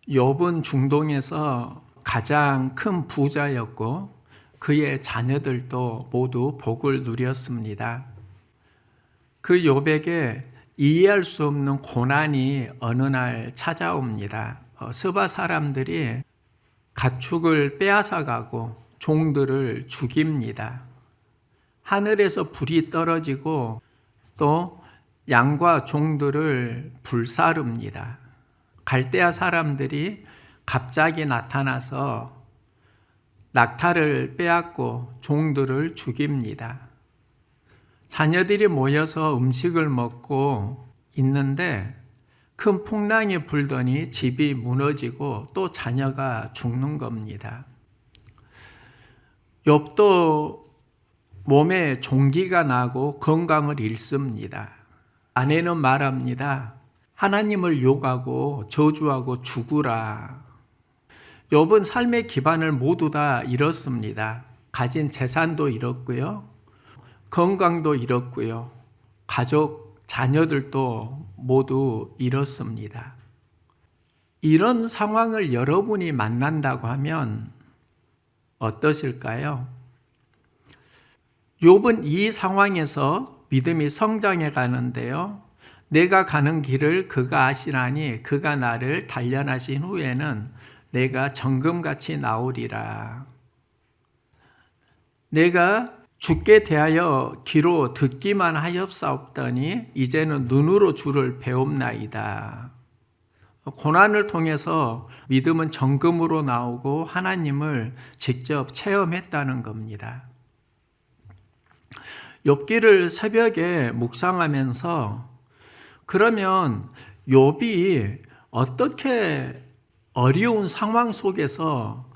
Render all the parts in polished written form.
욥은 중동에서 가장 큰 부자였고 그의 자녀들도 모두 복을 누렸습니다. 그 욥에게 이해할 수 없는 고난이 어느 날 찾아옵니다. 스바 사람들이 가축을 빼앗아가고 종들을 죽입니다. 하늘에서 불이 떨어지고 또 양과 종들을 불사릅니다. 갈대아 사람들이 갑자기 나타나서 낙타를 빼앗고 종들을 죽입니다. 자녀들이 모여서 음식을 먹고 있는데 큰 풍랑이 불더니 집이 무너지고 또 자녀가 죽는 겁니다. 욥도 몸에 종기가 나고 건강을 잃습니다. 아내는 말합니다. 하나님을 욕하고 저주하고 죽으라. 욥은 삶의 기반을 모두 다 잃었습니다. 가진 재산도 잃었고요. 건강도 잃었고요. 가족, 자녀들도 모두 잃었습니다. 이런 상황을 여러분이 만난다고 하면 어떠실까요? 욥은 이 상황에서 믿음이 성장해 가는데요. 내가 가는 길을 그가 아시나니 그가 나를 단련하신 후에는 내가 정금같이 나오리라. 내가 주께 대하여 귀로 듣기만 하였사옵더니 이제는 눈으로 주를 배움나이다. 고난을 통해서 믿음은 정금으로 나오고 하나님을 직접 체험했다는 겁니다. 욥기를 새벽에 묵상하면서 그러면 욥이 어떻게 어려운 상황 속에서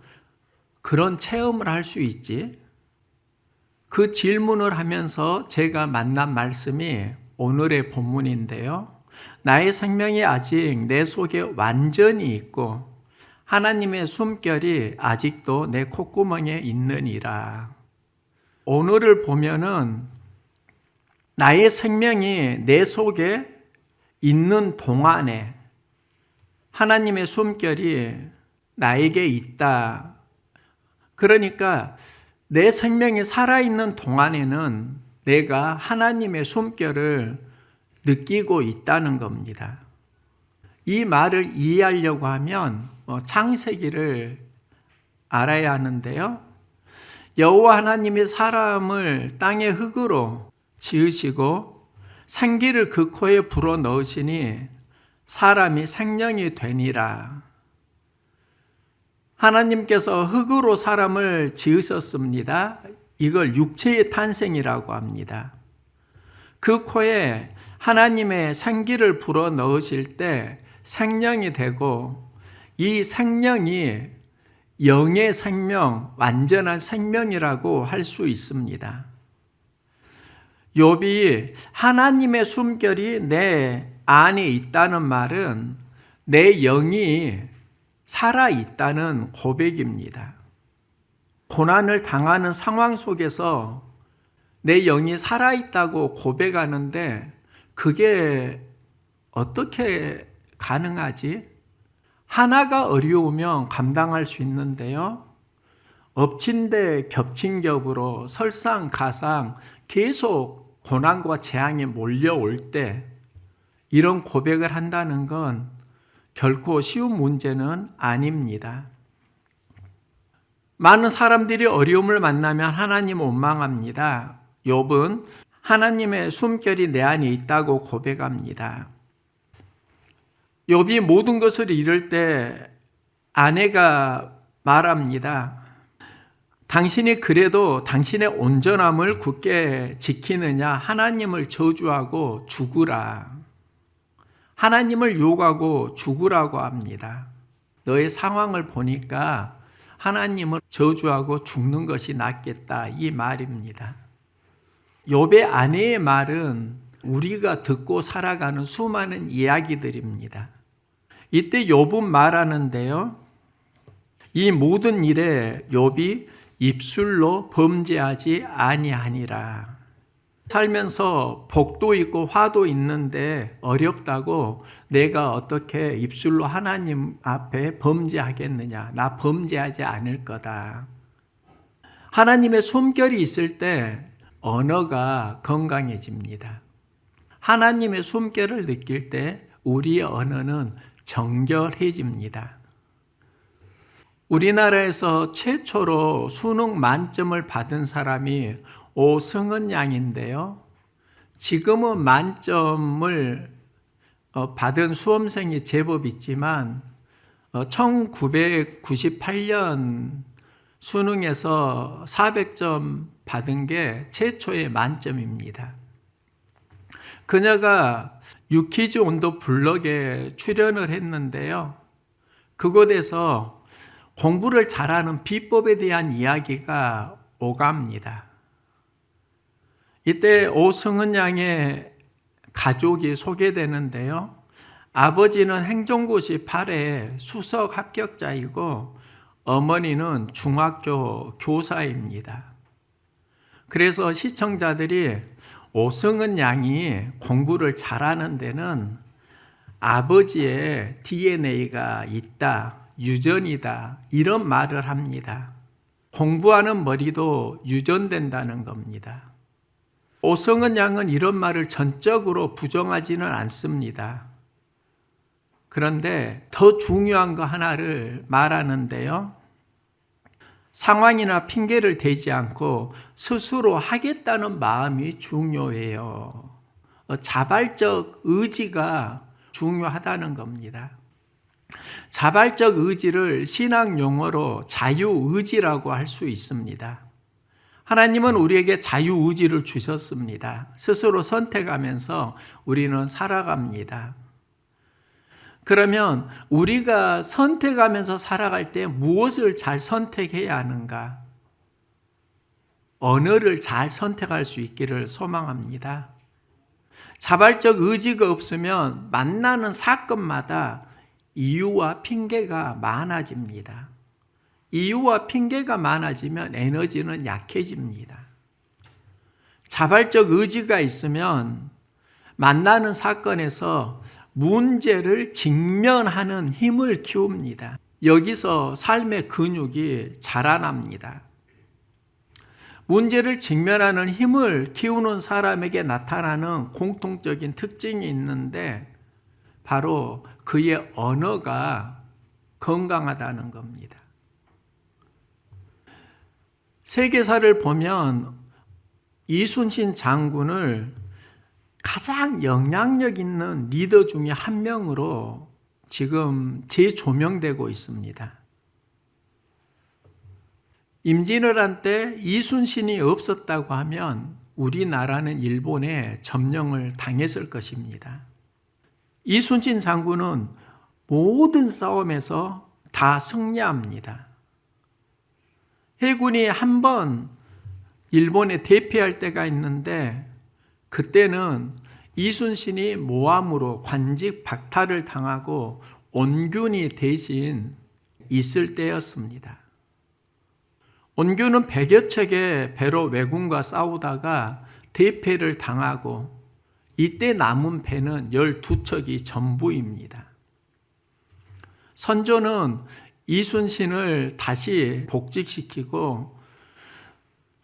그런 체험을 할 수 있지? 그 질문을 하면서 제가 만난 말씀이 오늘의 본문인데요. 나의 생명이 아직 내 속에 완전히 있고 하나님의 숨결이 아직도 내 콧구멍에 있느니라. 오늘을 보면은 나의 생명이 내 속에 있는 동안에 하나님의 숨결이 나에게 있다. 그러니까 내 생명이 살아있는 동안에는 내가 하나님의 숨결을 느끼고 있다는 겁니다. 이 말을 이해하려고 하면 창세기를 알아야 하는데요. 여호와 하나님이 사람을 땅의 흙으로 지으시고 생기를 그 코에 불어넣으시니 사람이 생명이 되니라. 하나님께서 흙으로 사람을 지으셨습니다. 이걸 육체의 탄생이라고 합니다. 그 코에 하나님의 생기를 불어넣으실 때 생명이 되고 이 생명이 영의 생명, 완전한 생명이라고 할 수 있습니다. 욥이 하나님의 숨결이 내 안에 있다는 말은 내 영이 살아있다는 고백입니다. 고난을 당하는 상황 속에서 내 영이 살아있다고 고백하는데 그게 어떻게 가능하지? 하나가 어려우면 감당할 수 있는데요. 엎친 데 겹친 겹으로 설상가상 계속 고난과 재앙이 몰려올 때 이런 고백을 한다는 건 결코 쉬운 문제는 아닙니다. 많은 사람들이 어려움을 만나면 하나님 원망합니다. 욥은 하나님의 숨결이 내 안에 있다고 고백합니다. 욥이 모든 것을 잃을 때 아내가 말합니다. 당신이 그래도 당신의 온전함을 굳게 지키느냐? 하나님을 저주하고 죽으라. 하나님을 욕하고 죽으라고 합니다. 너의 상황을 보니까 하나님을 저주하고 죽는 것이 낫겠다 이 말입니다. 욥의 아내의 말은 우리가 듣고 살아가는 수많은 이야기들입니다. 이때 욥은 말하는데요. 이 모든 일에 욥이 입술로 범죄하지 아니하니라. 살면서 복도 있고 화도 있는데 어렵다고 내가 어떻게 입술로 하나님 앞에 범죄하겠느냐? 나 범죄하지 않을 거다. 하나님의 숨결이 있을 때 언어가 건강해집니다. 하나님의 숨결을 느낄 때 우리의 언어는 정결해집니다. 우리나라에서 최초로 수능 만점을 받은 사람이 오승은 양인데요. 지금은 만점을 받은 수험생이 제법 있지만 1998년 수능에서 400점 받은 게 최초의 만점입니다. 그녀가 유키즈 온더 블럭에 출연을 했는데요. 그곳에서 공부를 잘하는 비법에 대한 이야기가 오갑니다. 이때 오승은 양의 가족이 소개되는데요. 아버지는 행정고시 8회 수석 합격자이고 어머니는 중학교 교사입니다. 그래서 시청자들이 오승은 양이 공부를 잘하는 데는 아버지의 DNA가 있다, 유전이다, 이런 말을 합니다. 공부하는 머리도 유전된다는 겁니다. 오승은 양은 이런 말을 전적으로 부정하지는 않습니다. 그런데 더 중요한 거 하나를 말하는데요. 상황이나 핑계를 대지 않고 스스로 하겠다는 마음이 중요해요. 자발적 의지가 중요하다는 겁니다. 자발적 의지를 신학 용어로 자유의지라고 할 수 있습니다. 하나님은 우리에게 자유의지를 주셨습니다. 스스로 선택하면서 우리는 살아갑니다. 그러면 우리가 선택하면서 살아갈 때 무엇을 잘 선택해야 하는가? 언어를 잘 선택할 수 있기를 소망합니다. 자발적 의지가 없으면 만나는 사건마다 이유와 핑계가 많아집니다. 이유와 핑계가 많아지면 에너지는 약해집니다. 자발적 의지가 있으면 만나는 사건에서 문제를 직면하는 힘을 키웁니다. 여기서 삶의 근육이 자라납니다. 문제를 직면하는 힘을 키우는 사람에게 나타나는 공통적인 특징이 있는데 바로 그의 언어가 건강하다는 겁니다. 세계사를 보면 이순신 장군을 가장 영향력 있는 리더 중에 한 명으로 지금 재조명되고 있습니다. 임진왜란 때 이순신이 없었다고 하면 우리나라는 일본에 점령을 당했을 것입니다. 이순신 장군은 모든 싸움에서 다 승리합니다. 해군이 한 번 일본에 대피할 때가 있는데 그때는 이순신이 모함으로 관직 박탈을 당하고 온균이 대신 있을 때였습니다. 온균은 100여 척의 배로 왜군과 싸우다가 대패를 당하고 이때 남은 배는 12척이 전부입니다. 선조는 이순신을 다시 복직시키고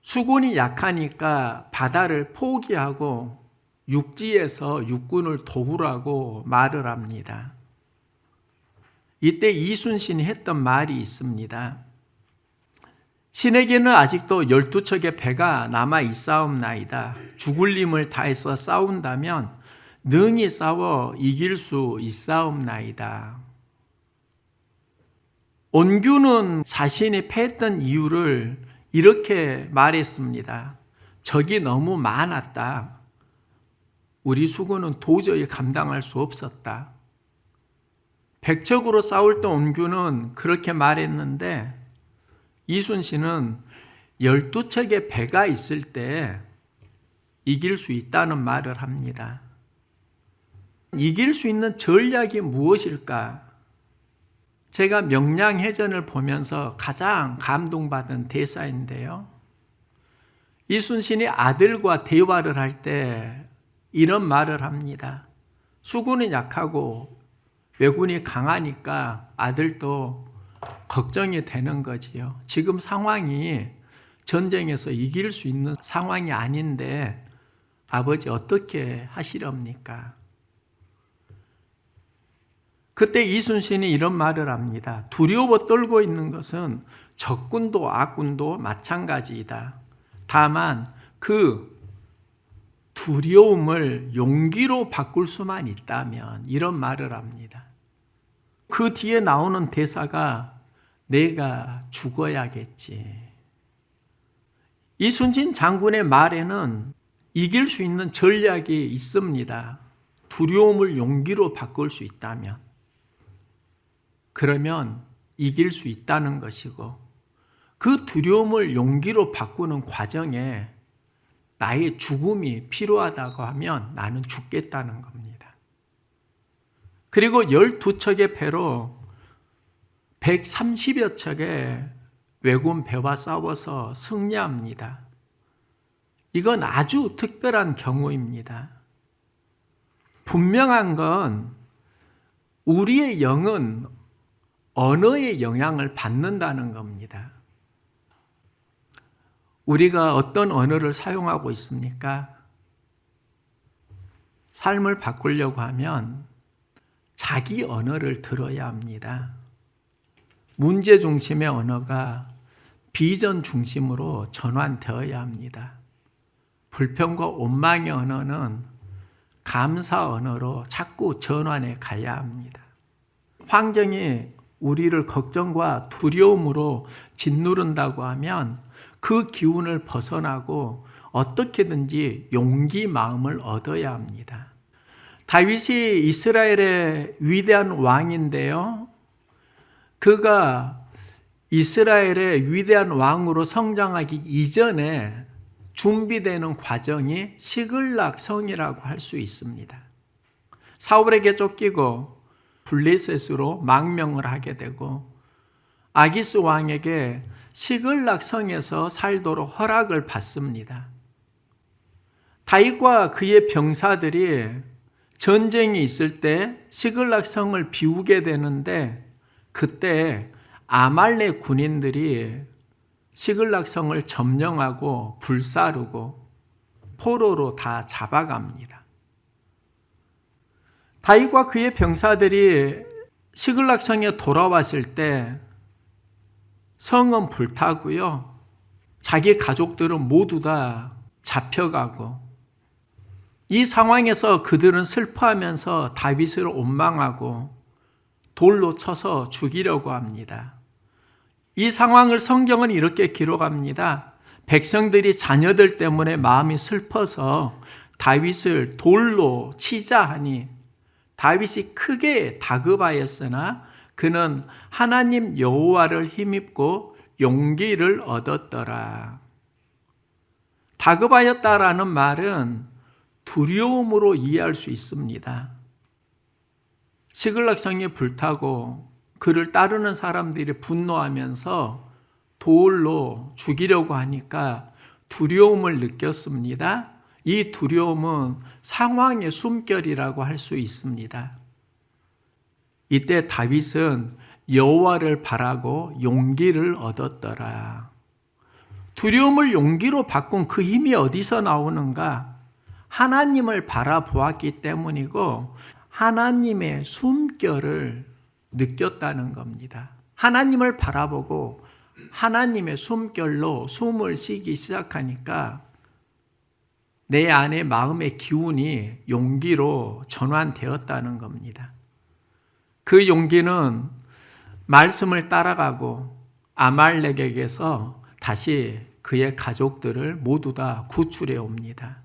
수군이 약하니까 바다를 포기하고 육지에서 육군을 도우라고 말을 합니다. 이때 이순신이 했던 말이 있습니다. 신에게는 아직도 12척의 배가 남아 있사옵나이다. 죽을 힘을 다해서 싸운다면 능히 싸워 이길 수 있사옵나이다. 온균은 자신이 패했던 이유를 이렇게 말했습니다. 적이 너무 많았다. 우리 수군은 도저히 감당할 수 없었다. 100척으로 싸울 때 온균은 그렇게 말했는데 이순신은 12척의 배가 있을 때 이길 수 있다는 말을 합니다. 이길 수 있는 전략이 무엇일까? 제가 명량해전을 보면서 가장 감동받은 대사인데요. 이순신이 아들과 대화를 할 때 이런 말을 합니다. 수군은 약하고 왜군이 강하니까 아들도 걱정이 되는 거지요. 지금 상황이 전쟁에서 이길 수 있는 상황이 아닌데 아버지 어떻게 하시렵니까? 그때 이순신이 이런 말을 합니다. 두려워 떨고 있는 것은 적군도 악군도 마찬가지이다. 다만 그 두려움을 용기로 바꿀 수만 있다면, 이런 말을 합니다. 그 뒤에 나오는 대사가 내가 죽어야겠지. 이순신 장군의 말에는 이길 수 있는 전략이 있습니다. 두려움을 용기로 바꿀 수 있다면, 그러면 이길 수 있다는 것이고, 그 두려움을 용기로 바꾸는 과정에 나의 죽음이 필요하다고 하면 나는 죽겠다는 겁니다. 그리고 12척의 배로 130여 척의 왜군 배와 싸워서 승리합니다. 이건 아주 특별한 경우입니다. 분명한 건 우리의 영은 언어의 영향을 받는다는 겁니다. 우리가 어떤 언어를 사용하고 있습니까? 삶을 바꾸려고 하면 자기 언어를 들어야 합니다. 문제 중심의 언어가 비전 중심으로 전환되어야 합니다. 불평과 원망의 언어는 감사 언어로 자꾸 전환해 가야 합니다. 환경이 우리를 걱정과 두려움으로 짓누른다고 하면 그 기운을 벗어나고 어떻게든지 용기 마음을 얻어야 합니다. 다윗이 이스라엘의 위대한 왕인데요. 그가 이스라엘의 위대한 왕으로 성장하기 이전에 준비되는 과정이 시글락 성이라고 할 수 있습니다. 사울에게 쫓기고 블레셋으로 망명을 하게 되고 아기스 왕에게 시글락 성에서 살도록 허락을 받습니다. 다윗과 그의 병사들이 전쟁이 있을 때 시글락 성을 비우게 되는데, 그때 아말렉 군인들이 시글락 성을 점령하고 불사르고 포로로 다 잡아갑니다. 다윗과 그의 병사들이 시글락 성에 돌아왔을 때 성은 불타고요. 자기 가족들은 모두 다 잡혀가고, 이 상황에서 그들은 슬퍼하면서 다윗을 원망하고 돌로 쳐서 죽이려고 합니다. 이 상황을 성경은 이렇게 기록합니다. 백성들이 자녀들 때문에 마음이 슬퍼서 다윗을 돌로 치자 하니 다윗이 크게 다급하였으나 그는 하나님 여호와를 힘입고 용기를 얻었더라. 다급하였다라는 말은 두려움으로 이해할 수 있습니다. 시글락 성이 불타고 그를 따르는 사람들이 분노하면서 돌로 죽이려고 하니까 두려움을 느꼈습니다. 이 두려움은 상황의 숨결이라고 할 수 있습니다. 이때 다윗은 여호와를 바라고 용기를 얻었더라. 두려움을 용기로 바꾼 그 힘이 어디서 나오는가? 하나님을 바라보았기 때문이고 하나님의 숨결을 느꼈다는 겁니다. 하나님을 바라보고 하나님의 숨결로 숨을 쉬기 시작하니까 내 안에 마음의 기운이 용기로 전환되었다는 겁니다. 그 용기는 말씀을 따라가고 아말렉에게서 다시 그의 가족들을 모두 다 구출해 옵니다.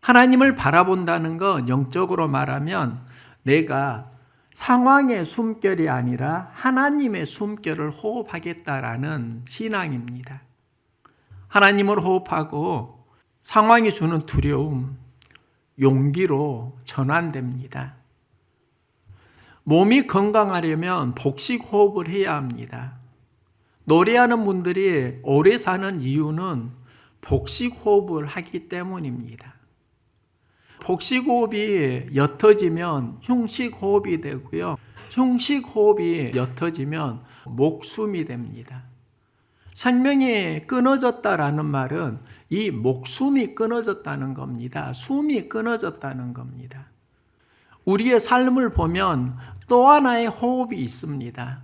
하나님을 바라본다는 건 영적으로 말하면 내가 상황의 숨결이 아니라 하나님의 숨결을 호흡하겠다라는 신앙입니다. 하나님을 호흡하고 상황이 주는 두려움, 용기로 전환됩니다. 몸이 건강하려면 복식 호흡을 해야 합니다. 노래하는 분들이 오래 사는 이유는 복식호흡을 하기 때문입니다. 복식호흡이 옅어지면 흉식호흡이 되고요. 흉식호흡이 옅어지면 목숨이 됩니다. 생명이 끊어졌다라는 말은 이 목숨이 끊어졌다는 겁니다. 숨이 끊어졌다는 겁니다. 우리의 삶을 보면 또 하나의 호흡이 있습니다.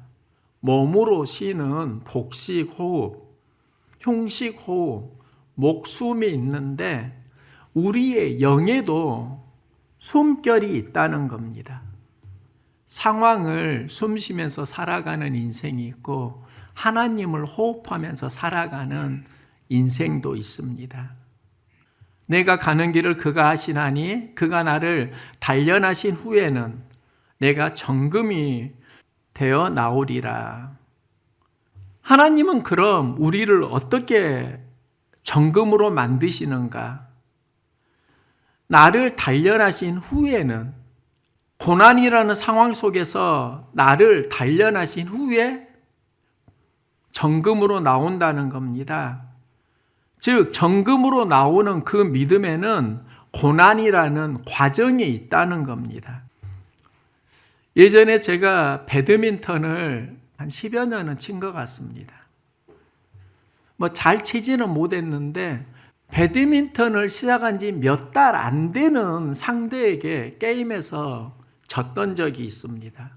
몸으로 쉬는 복식호흡, 흉식호흡, 목숨이 있는데 우리의 영에도 숨결이 있다는 겁니다. 상황을 숨쉬면서 살아가는 인생이 있고 하나님을 호흡하면서 살아가는 인생도 있습니다. 내가 가는 길을 그가 아시나니 그가 나를 단련하신 후에는 내가 정금이 되어 나오리라. 하나님은 그럼 우리를 어떻게 정금으로 만드시는가? 나를 단련하신 후에는, 고난이라는 상황 속에서 나를 단련하신 후에 정금으로 나온다는 겁니다. 즉 정금으로 나오는 그 믿음에는 고난이라는 과정이 있다는 겁니다. 예전에 제가 배드민턴을 한 10여 년은 친 것 같습니다. 잘 치지는 못했는데 배드민턴을 시작한 지 몇 달 안 되는 상대에게 게임에서 졌던 적이 있습니다.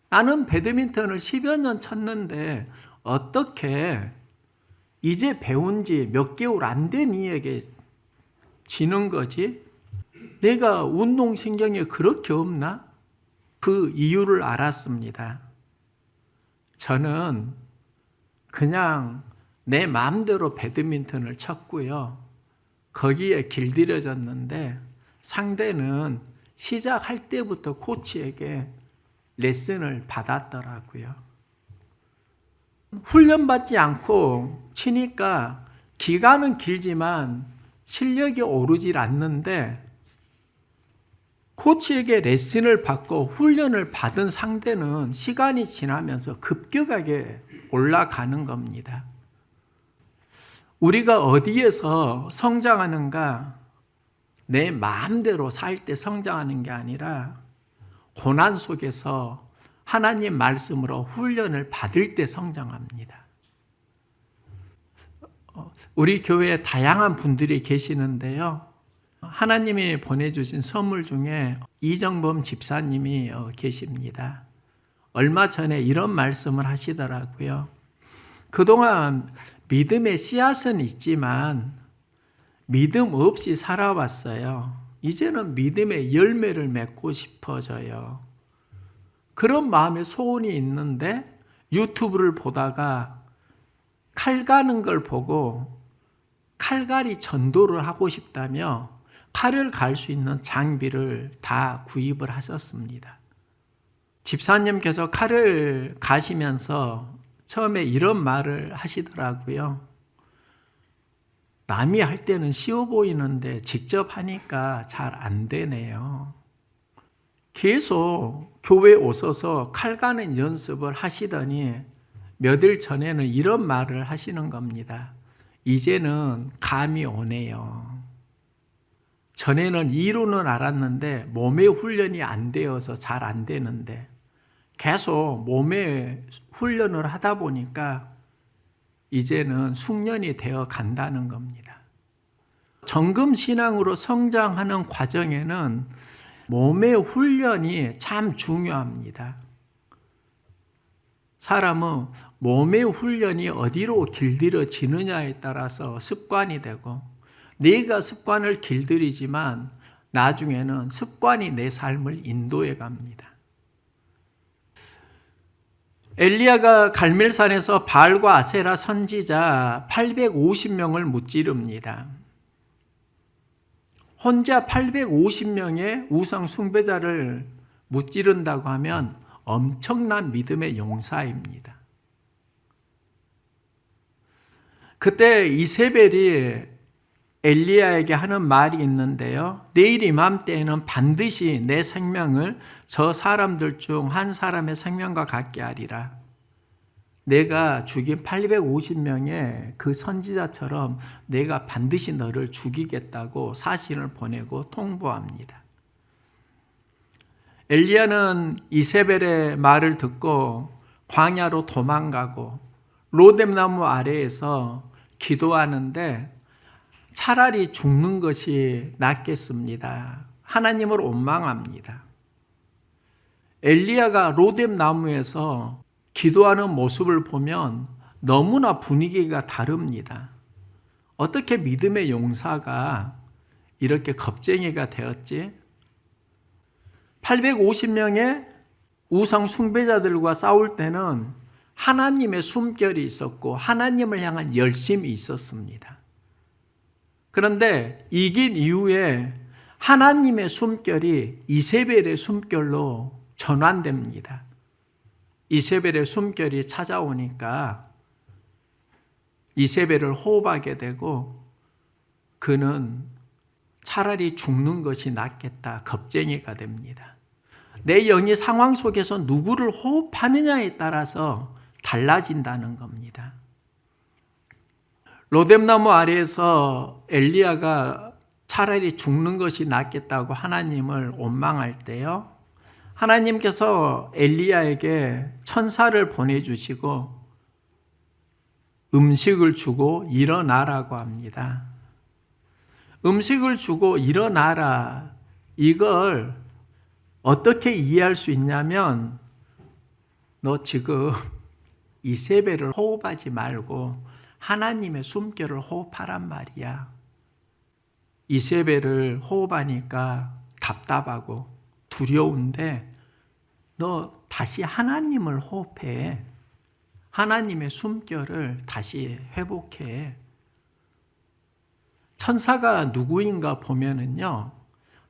나는 배드민턴을 10여 년 쳤는데 어떻게 이제 배운 지 몇 개월 안 된 이에게 지는 거지? 내가 운동신경이 그렇게 없나? 그 이유를 알았습니다. 저는 그냥 내 마음대로 배드민턴을 쳤고요. 거기에 길들여졌는데 상대는 시작할 때부터 코치에게 레슨을 받았더라고요. 훈련받지 않고 치니까 기간은 길지만 실력이 오르질 않는데 코치에게 레슨을 받고 훈련을 받은 상대는 시간이 지나면서 급격하게 올라가는 겁니다. 우리가 어디에서 성장하는가? 내 마음대로 살 때 성장하는 게 아니라 고난 속에서 하나님 말씀으로 훈련을 받을 때 성장합니다. 우리 교회에 다양한 분들이 계시는데요. 하나님이 보내주신 선물 중에 이정범 집사님이 계십니다. 얼마 전에 이런 말씀을 하시더라고요. 그동안 믿음의 씨앗은 있지만 믿음 없이 살아왔어요. 이제는 믿음의 열매를 맺고 싶어져요. 그런 마음의 소원이 있는데 유튜브를 보다가 칼 가는 걸 보고 칼갈이 전도를 하고 싶다며 칼을 갈 수 있는 장비를 다 구입을 하셨습니다. 집사님께서 칼을 가시면서 처음에 이런 말을 하시더라고요. 남이 할 때는 쉬워 보이는데 직접 하니까 잘 안 되네요. 계속 교회에 오셔서 칼 가는 연습을 하시더니 며칠 전에는 이런 말을 하시는 겁니다. 이제는 감이 오네요. 전에는 이론은 알았는데 몸의 훈련이 안 되어서 잘 안 되는데 계속 몸의 훈련을 하다 보니까 이제는 숙련이 되어 간다는 겁니다. 정금 신앙으로 성장하는 과정에는 몸의 훈련이 참 중요합니다. 사람은 몸의 훈련이 어디로 길들여지느냐에 따라서 습관이 되고 내가 습관을 길들이지만 나중에는 습관이 내 삶을 인도해 갑니다. 엘리야가 갈멜산에서 바알과 아세라 선지자 850명을 무찌릅니다. 혼자 850명의 우상 숭배자를 무찌른다고 하면 엄청난 믿음의 용사입니다. 그때 이세벨이 엘리야에게 하는 말이 있는데요. 내일 이맘때에는 반드시 내 생명을 저 사람들 중 한 사람의 생명과 같게 하리라. 내가 죽인 850명의 그 선지자처럼 내가 반드시 너를 죽이겠다고 사신을 보내고 통보합니다. 엘리야는 이세벨의 말을 듣고 광야로 도망가고 로뎀나무 아래에서 기도하는데 차라리 죽는 것이 낫겠습니다. 하나님을 원망합니다. 엘리야가 로뎀나무에서 기도하는 모습을 보면 너무나 분위기가 다릅니다. 어떻게 믿음의 용사가 이렇게 겁쟁이가 되었지? 850명의 우상 숭배자들과 싸울 때는 하나님의 숨결이 있었고 하나님을 향한 열심이 있었습니다. 그런데 이긴 이후에 하나님의 숨결이 이세벨의 숨결로 전환됩니다. 이세벨의 숨결이 찾아오니까 이세벨을 호흡하게 되고 그는 차라리 죽는 것이 낫겠다 겁쟁이가 됩니다. 내 영이 상황 속에서 누구를 호흡하느냐에 따라서 달라진다는 겁니다. 로뎀나무 아래에서 엘리야가 차라리 죽는 것이 낫겠다고 하나님을 원망할 때요, 하나님께서 엘리야에게 천사를 보내주시고 음식을 주고 일어나라고 합니다. 음식을 주고 일어나라, 이걸 어떻게 이해할 수 있냐면 너 지금 이세벨을 호흡하지 말고 하나님의 숨결을 호흡하란 말이야. 이세벨을 호흡하니까 답답하고 두려운데 너 다시 하나님을 호흡해. 하나님의 숨결을 다시 회복해. 천사가 누구인가 보면은요,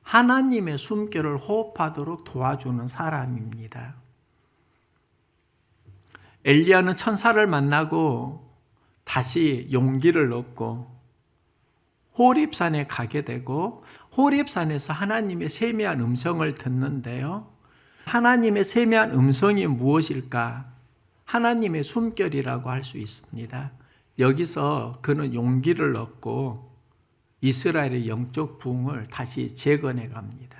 하나님의 숨결을 호흡하도록 도와주는 사람입니다. 엘리야는 천사를 만나고 다시 용기를 얻고 호렙산에 가게 되고 호렙산에서 하나님의 세미한 음성을 듣는데요, 하나님의 세미한 음성이 무엇일까? 하나님의 숨결이라고 할 수 있습니다. 여기서 그는 용기를 얻고 이스라엘의 영적 부흥을 다시 재건해 갑니다.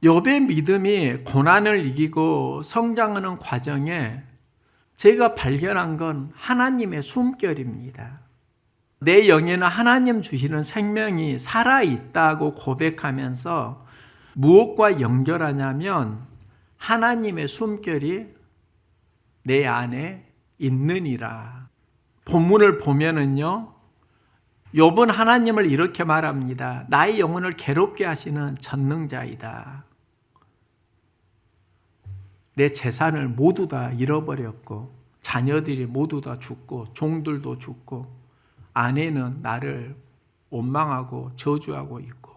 욥의 믿음이 고난을 이기고 성장하는 과정에 제가 발견한 건 하나님의 숨결입니다. 내 영에는 하나님 주시는 생명이 살아있다고 고백하면서 무엇과 연결하냐면 하나님의 숨결이 내 안에 있느니라. 본문을 보면은요, 욥은 하나님을 이렇게 말합니다. 나의 영혼을 괴롭게 하시는 전능자이다. 내 재산을 모두 다 잃어버렸고 자녀들이 모두 다 죽고 종들도 죽고 아내는 나를 원망하고 저주하고 있고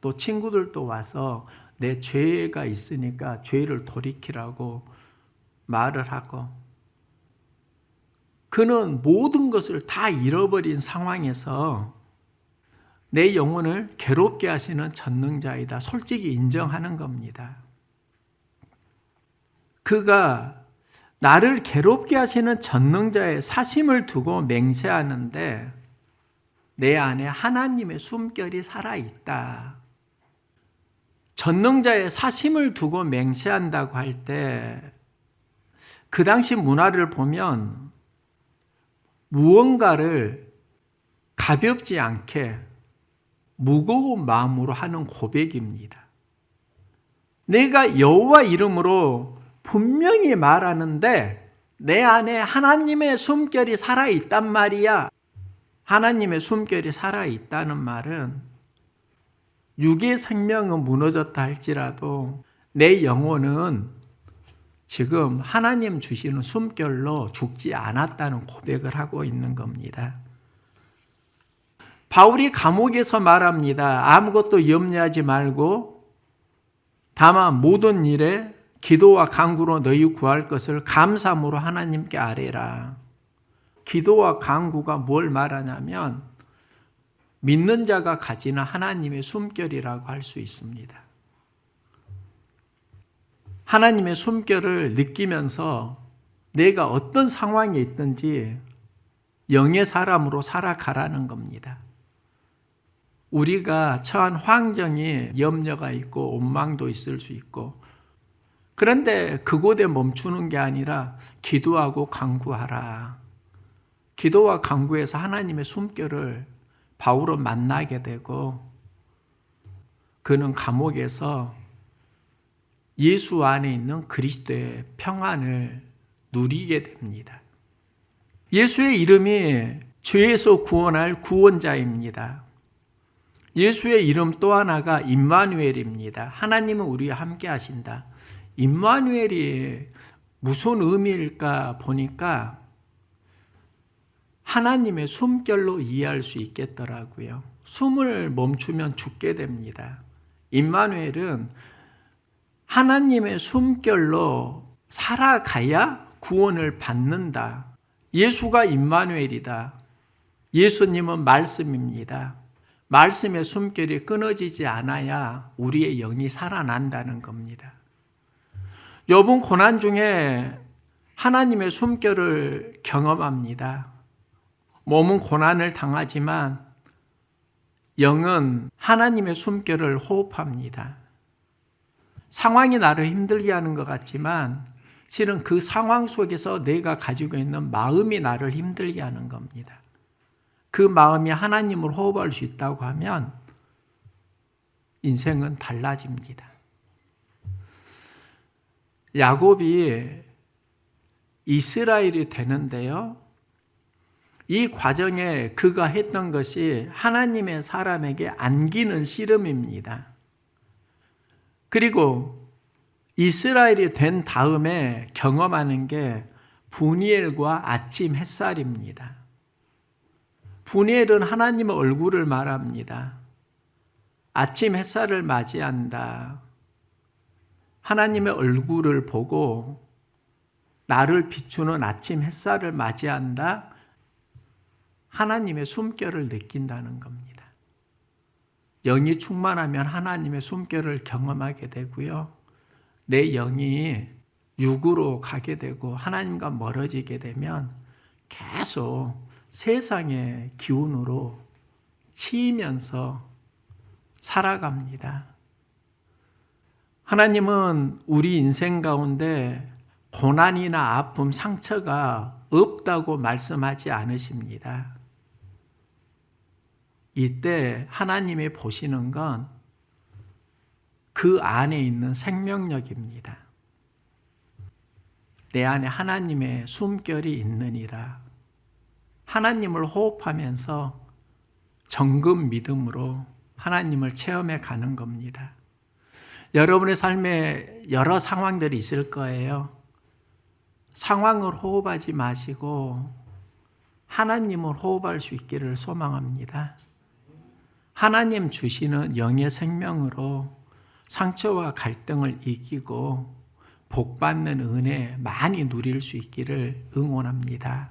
또 친구들도 와서 내 죄가 있으니까 죄를 돌이키라고 말을 하고, 그는 모든 것을 다 잃어버린 상황에서 내 영혼을 괴롭게 하시는 전능자이다. 솔직히 인정하는 겁니다. 그가 나를 괴롭게 하시는 전능자의 사심을 두고 맹세하는데 내 안에 하나님의 숨결이 살아있다. 전능자의 사심을 두고 맹세한다고 할 때 그 당시 문화를 보면 무언가를 가볍지 않게 무거운 마음으로 하는 고백입니다. 내가 여호와 이름으로 분명히 말하는데 내 안에 하나님의 숨결이 살아있단 말이야. 하나님의 숨결이 살아있다는 말은 육의 생명은 무너졌다 할지라도 내 영혼은 지금 하나님 주시는 숨결로 죽지 않았다는 고백을 하고 있는 겁니다. 바울이 감옥에서 말합니다. 아무것도 염려하지 말고 다만 모든 일에 기도와 간구로 너희 구할 것을 감사함으로 하나님께 아뢰라. 기도와 간구가 뭘 말하냐면 믿는 자가 가지는 하나님의 숨결이라고 할 수 있습니다. 하나님의 숨결을 느끼면서 내가 어떤 상황에 있든지 영의 사람으로 살아가라는 겁니다. 우리가 처한 환경이 염려가 있고 원망도 있을 수 있고, 그런데 그곳에 멈추는 게 아니라 기도하고 간구하라. 기도와 간구에서 하나님의 숨결을 바울은 만나게 되고, 그는 감옥에서 예수 안에 있는 그리스도의 평안을 누리게 됩니다. 예수의 이름이 죄에서 구원할 구원자입니다. 예수의 이름 또 하나가 임마누엘입니다. 하나님은 우리와 함께 하신다. 임마누엘이 무슨 의미일까 보니까 하나님의 숨결로 이해할 수 있겠더라고요. 숨을 멈추면 죽게 됩니다. 임마누엘은 하나님의 숨결로 살아가야 구원을 받는다. 예수가 임마누엘이다. 예수님은 말씀입니다. 말씀의 숨결이 끊어지지 않아야 우리의 영이 살아난다는 겁니다. 욥은 고난 중에 하나님의 숨결을 경험합니다. 몸은 고난을 당하지만 영은 하나님의 숨결을 호흡합니다. 상황이 나를 힘들게 하는 것 같지만 실은 그 상황 속에서 내가 가지고 있는 마음이 나를 힘들게 하는 겁니다. 그 마음이 하나님을 호흡할 수 있다고 하면 인생은 달라집니다. 야곱이 이스라엘이 되는데요. 이 과정에 그가 했던 것이 하나님의 사람에게 안기는 씨름입니다. 그리고 이스라엘이 된 다음에 경험하는 게 분이엘과 아침 햇살입니다. 분이엘은 하나님의 얼굴을 말합니다. 아침 햇살을 맞이한다. 하나님의 얼굴을 보고 나를 비추는 아침 햇살을 맞이한다. 하나님의 숨결을 느낀다는 겁니다. 영이 충만하면 하나님의 숨결을 경험하게 되고요. 내 영이 육으로 가게 되고 하나님과 멀어지게 되면 계속 세상의 기운으로 치이면서 살아갑니다. 하나님은 우리 인생 가운데 고난이나 아픔, 상처가 없다고 말씀하지 않으십니다. 이때 하나님이 보시는 건 그 안에 있는 생명력입니다. 내 안에 하나님의 숨결이 있느니라. 하나님을 호흡하면서 정금 믿음으로 하나님을 체험해 가는 겁니다. 여러분의 삶에 여러 상황들이 있을 거예요. 상황을 호흡하지 마시고 하나님을 호흡할 수 있기를 소망합니다. 하나님 주시는 영의 생명으로 상처와 갈등을 이기고 복받는 은혜 많이 누릴 수 있기를 응원합니다.